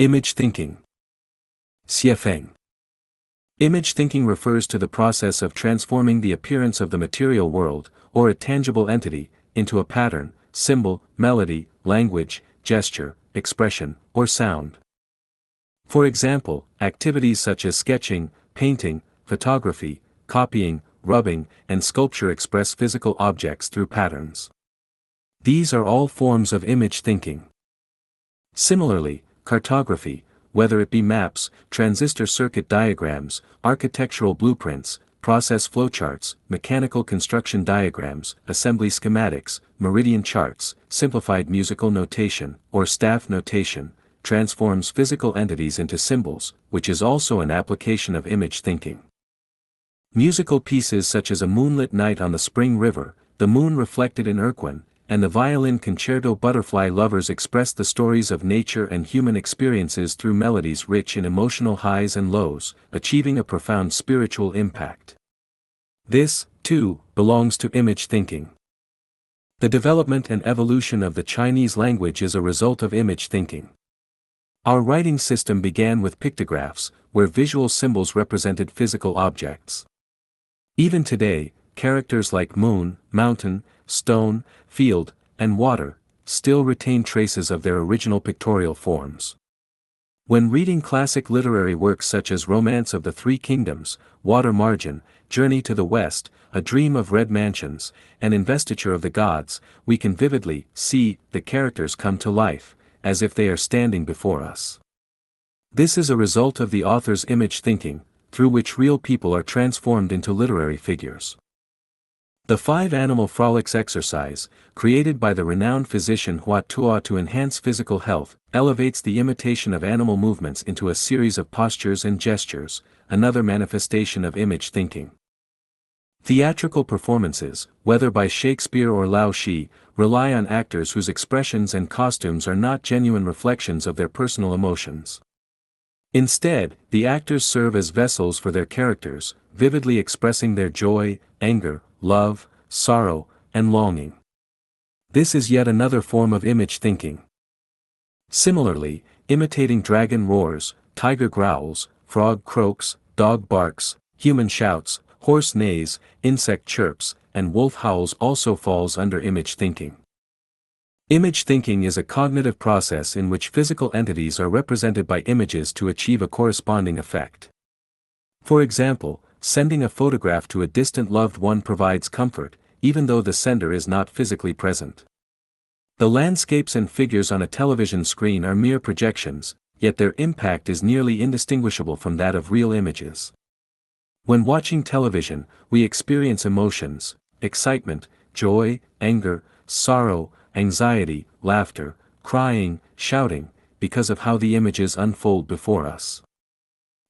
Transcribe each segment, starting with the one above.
Image thinking. Xiefeng. Image thinking refers to the process of transforming the appearance of the material world, or a tangible entity, into a pattern, symbol, melody, language, gesture, expression, or sound. For example, activities such as sketching, painting, photography, copying, rubbing, and sculpture express physical objects through patterns. These are all forms of image thinking. Similarly, cartography, whether it be maps, transistor circuit diagrams, architectural blueprints, process flowcharts, mechanical construction diagrams, assembly schematics, meridian charts, simplified musical notation, or staff notation, transforms physical entities into symbols, which is also an application of image thinking. Musical pieces such as A Moonlit Night on the Spring River, The Moon Reflected in Urquin, and the violin concerto Butterfly Lovers express the stories of nature and human experiences through melodies rich in emotional highs and lows, achieving a profound spiritual impact. This, too, belongs to image thinking. The development and evolution of the Chinese language is a result of image thinking. Our writing system began with pictographs, where visual symbols represented physical objects. Even today, characters like moon, mountain, stone, field, and water still retain traces of their original pictorial forms. When reading classic literary works such as Romance of the Three Kingdoms, Water Margin, Journey to the West, A Dream of Red Mansions, and Investiture of the Gods, we can vividly see the characters come to life, as if they are standing before us. This is a result of the author's image thinking, through which real people are transformed into literary figures. The 5 Animal Frolics exercise, created by the renowned physician Hua Tuo to enhance physical health, elevates the imitation of animal movements into a series of postures and gestures, another manifestation of image thinking. Theatrical performances, whether by Shakespeare or Lao Shi, rely on actors whose expressions and costumes are not genuine reflections of their personal emotions. Instead, the actors serve as vessels for their characters, vividly expressing their joy, anger, love, sorrow, and longing. This is yet another form of image thinking. Similarly, imitating dragon roars, tiger growls, frog croaks, dog barks, human shouts, horse neighs, insect chirps, and wolf howls also falls under image thinking. Image thinking is a cognitive process in which physical entities are represented by images to achieve a corresponding effect. For example, sending a photograph to a distant loved one provides comfort, even though the sender is not physically present. The landscapes and figures on a television screen are mere projections, yet their impact is nearly indistinguishable from that of real images. When watching television, we experience emotions, excitement, joy, anger, sorrow, anxiety, laughter, crying, shouting, because of how the images unfold before us.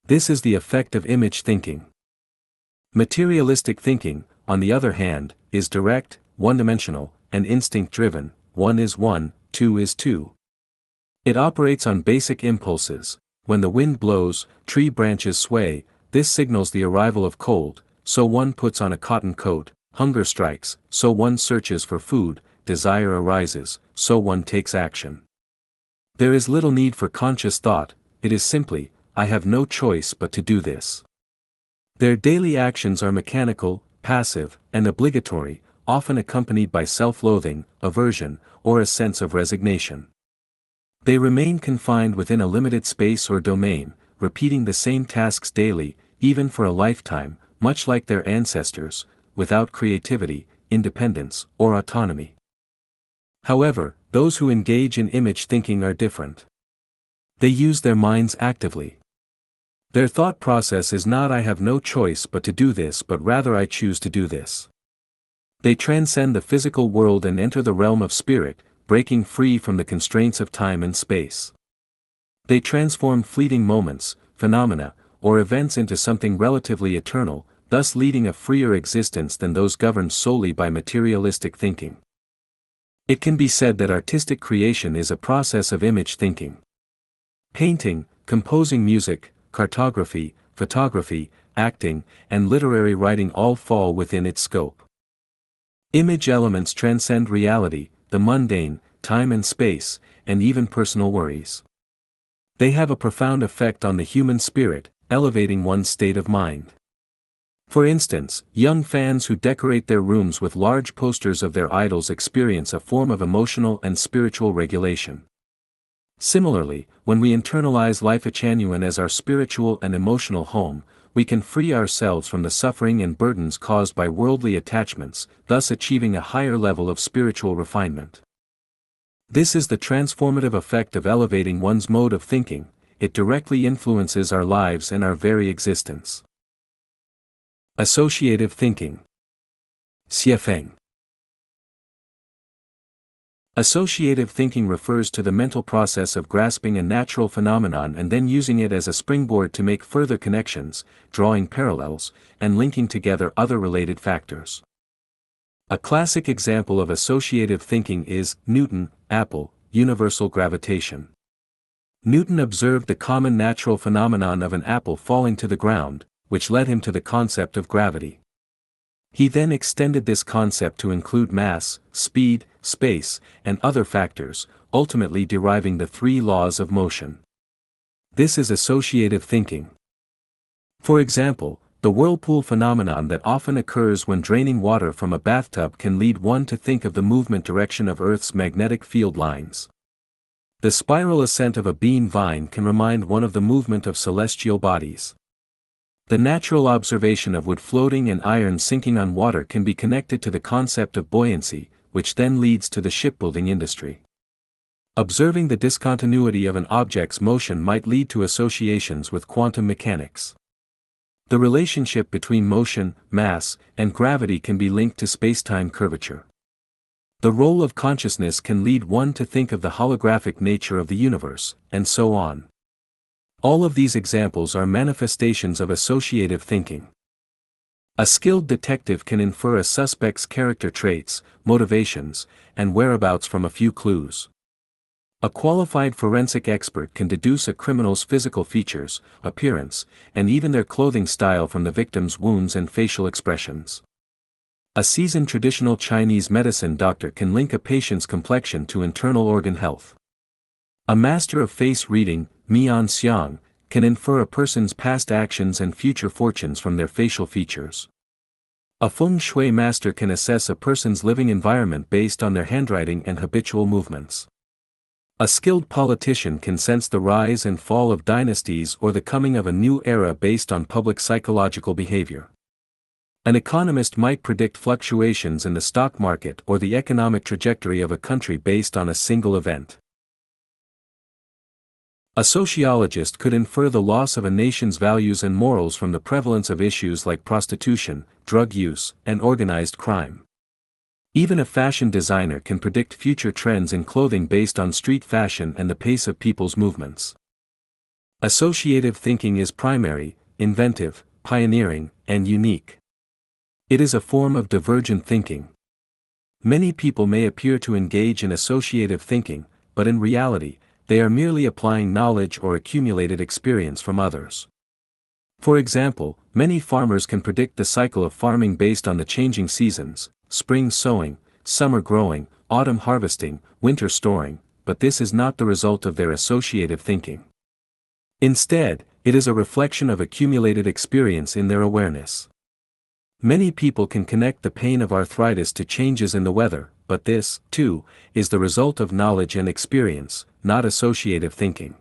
This is the effect of image thinking. Materialistic thinking, on the other hand, is direct, one-dimensional, and instinct-driven. 1 is 1, 2 is 2. It operates on basic impulses. When the wind blows, tree branches sway, this signals the arrival of cold, so one puts on a cotton coat. Hunger strikes, so one searches for food. Desire arises, so one takes action. There is little need for conscious thought, it is simply, I have no choice but to do this. Their daily actions are mechanical, passive, and obligatory, often accompanied by self-loathing, aversion, or a sense of resignation. They remain confined within a limited space or domain, repeating the same tasks daily, even for a lifetime, much like their ancestors, without creativity, independence, or autonomy. However, those who engage in image thinking are different. They use their minds actively. Their thought process is not I have no choice but to do this, but rather I choose to do this. They transcend the physical world and enter the realm of spirit, breaking free from the constraints of time and space. They transform fleeting moments, phenomena, or events into something relatively eternal, thus leading a freer existence than those governed solely by materialistic thinking. It can be said that artistic creation is a process of image thinking. Painting, composing music, cartography, photography, acting, and literary writing all fall within its scope. Image elements transcend reality, the mundane, time and space, and even personal worries. They have a profound effect on the human spirit, elevating one's state of mind. For instance, young fans who decorate their rooms with large posters of their idols experience a form of emotional and spiritual regulation. Similarly, when we internalize Lifechanyuan as our spiritual and emotional home, we can free ourselves from the suffering and burdens caused by worldly attachments, thus achieving a higher level of spiritual refinement. This is the transformative effect of elevating one's mode of thinking. It directly influences our lives and our very existence. Associative thinking. Xiefeng. Associative thinking refers to the mental process of grasping a natural phenomenon and then using it as a springboard to make further connections, drawing parallels, and linking together other related factors. A classic example of associative thinking is Newton, apple, universal gravitation. Newton observed the common natural phenomenon of an apple falling to the ground, which led him to the concept of gravity. He then extended this concept to include mass, speed, space, and other factors, ultimately deriving the three laws of motion. This is associative thinking. For example, the whirlpool phenomenon that often occurs when draining water from a bathtub can lead one to think of the movement direction of Earth's magnetic field lines. The spiral ascent of a bean vine can remind one of the movement of celestial bodies. The natural observation of wood floating and iron sinking on water can be connected to the concept of buoyancy, which then leads to the shipbuilding industry. Observing the discontinuity of an object's motion might lead to associations with quantum mechanics. The relationship between motion, mass, and gravity can be linked to spacetime curvature. The role of consciousness can lead one to think of the holographic nature of the universe, and so on. All of these examples are manifestations of associative thinking. A skilled detective can infer a suspect's character traits, motivations, and whereabouts from a few clues. A qualified forensic expert can deduce a criminal's physical features, appearance, and even their clothing style from the victim's wounds and facial expressions. A seasoned traditional Chinese medicine doctor can link a patient's complexion to internal organ health. A master of face reading, Mian Xiang, can infer a person's past actions and future fortunes from their facial features. A feng shui master can assess a person's living environment based on their handwriting and habitual movements. A skilled politician can sense the rise and fall of dynasties or the coming of a new era based on public psychological behavior. An economist might predict fluctuations in the stock market or the economic trajectory of a country based on a single event. A sociologist could infer the loss of a nation's values and morals from the prevalence of issues like prostitution, drug use, and organized crime. Even a fashion designer can predict future trends in clothing based on street fashion and the pace of people's movements. Associative thinking is primary, inventive, pioneering, and unique. It is a form of divergent thinking. Many people may appear to engage in associative thinking, but in reality, they are merely applying knowledge or accumulated experience from others. For example, many farmers can predict the cycle of farming based on the changing seasons, spring sowing, summer growing, autumn harvesting, winter storing, but this is not the result of their associative thinking. Instead, it is a reflection of accumulated experience in their awareness. Many people can connect the pain of arthritis to changes in the weather, but this, too, is the result of knowledge and experience, not associative thinking.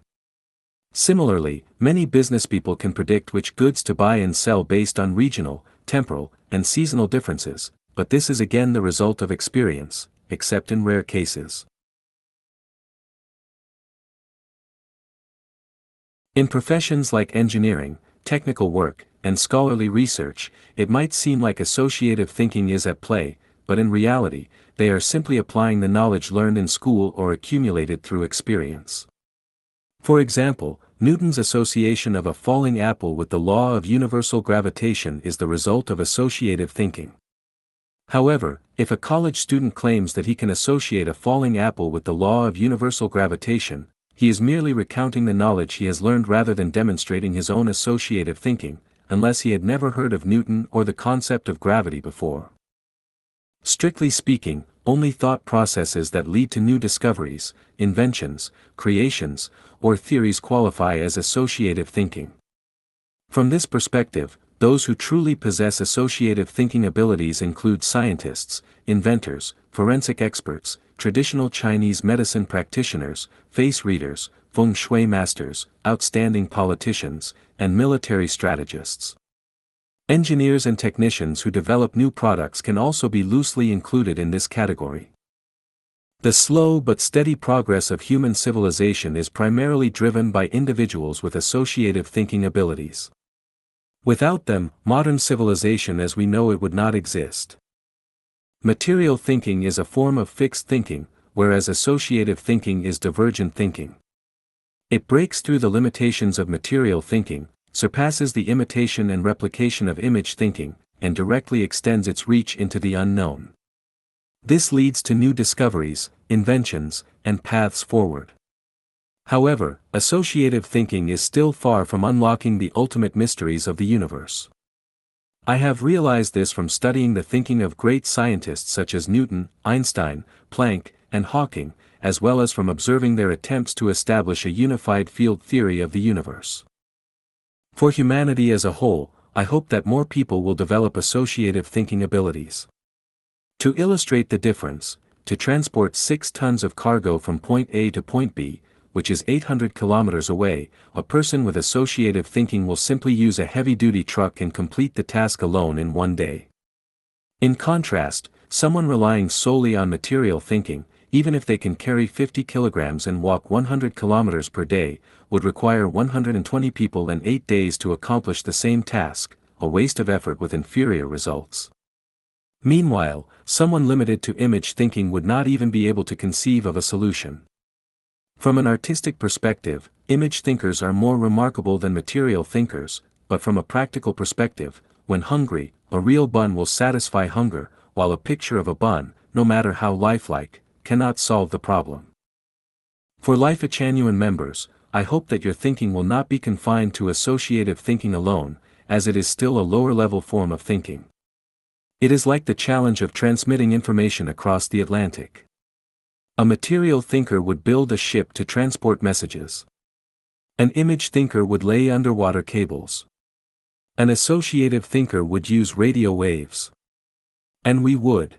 Similarly, many businesspeople can predict which goods to buy and sell based on regional, temporal, and seasonal differences, but this is again the result of experience, except in rare cases. In professions like engineering, technical work, and scholarly research, it might seem like associative thinking is at play, but in reality, they are simply applying the knowledge learned in school or accumulated through experience. For example, Newton's association of a falling apple with the law of universal gravitation is the result of associative thinking. However, if a college student claims that he can associate a falling apple with the law of universal gravitation, he is merely recounting the knowledge he has learned rather than demonstrating his own associative thinking, unless he had never heard of Newton or the concept of gravity before. Strictly speaking, only thought processes that lead to new discoveries, inventions, creations, or theories qualify as associative thinking. From this perspective, those who truly possess associative thinking abilities include scientists, inventors, forensic experts, traditional Chinese medicine practitioners, face readers, feng shui masters, outstanding politicians, and military strategists. Engineers and technicians who develop new products can also be loosely included in this category. The slow but steady progress of human civilization is primarily driven by individuals with associative thinking abilities. Without them, modern civilization as we know it would not exist. Material thinking is a form of fixed thinking, whereas associative thinking is divergent thinking. It breaks through the limitations of material thinking, surpasses the imitation and replication of image thinking, and directly extends its reach into the unknown. This leads to new discoveries, inventions, and paths forward. However, associative thinking is still far from unlocking the ultimate mysteries of the universe. I have realized this from studying the thinking of great scientists such as Newton, Einstein, Planck, and Hawking, as well as from observing their attempts to establish a unified field theory of the universe. For humanity as a whole, I hope that more people will develop associative thinking abilities. To illustrate the difference, to transport 6 tons of cargo from point A to point B, which is 800 kilometers away, a person with associative thinking will simply use a heavy-duty truck and complete the task alone in one day. In contrast, someone relying solely on material thinking, even if they can carry 50 kilograms and walk 100 kilometers per day, would require 120 people and 8 days to accomplish the same task, a waste of effort with inferior results. Meanwhile, someone limited to image thinking would not even be able to conceive of a solution. From an artistic perspective, image thinkers are more remarkable than material thinkers, but from a practical perspective, when hungry, a real bun will satisfy hunger, while a picture of a bun, no matter how lifelike, cannot solve the problem. For Lifechanyuan members, I hope that your thinking will not be confined to associative thinking alone, as it is still a lower-level form of thinking. It is like the challenge of transmitting information across the Atlantic. A material thinker would build a ship to transport messages. An image thinker would lay underwater cables. An associative thinker would use radio waves. And we would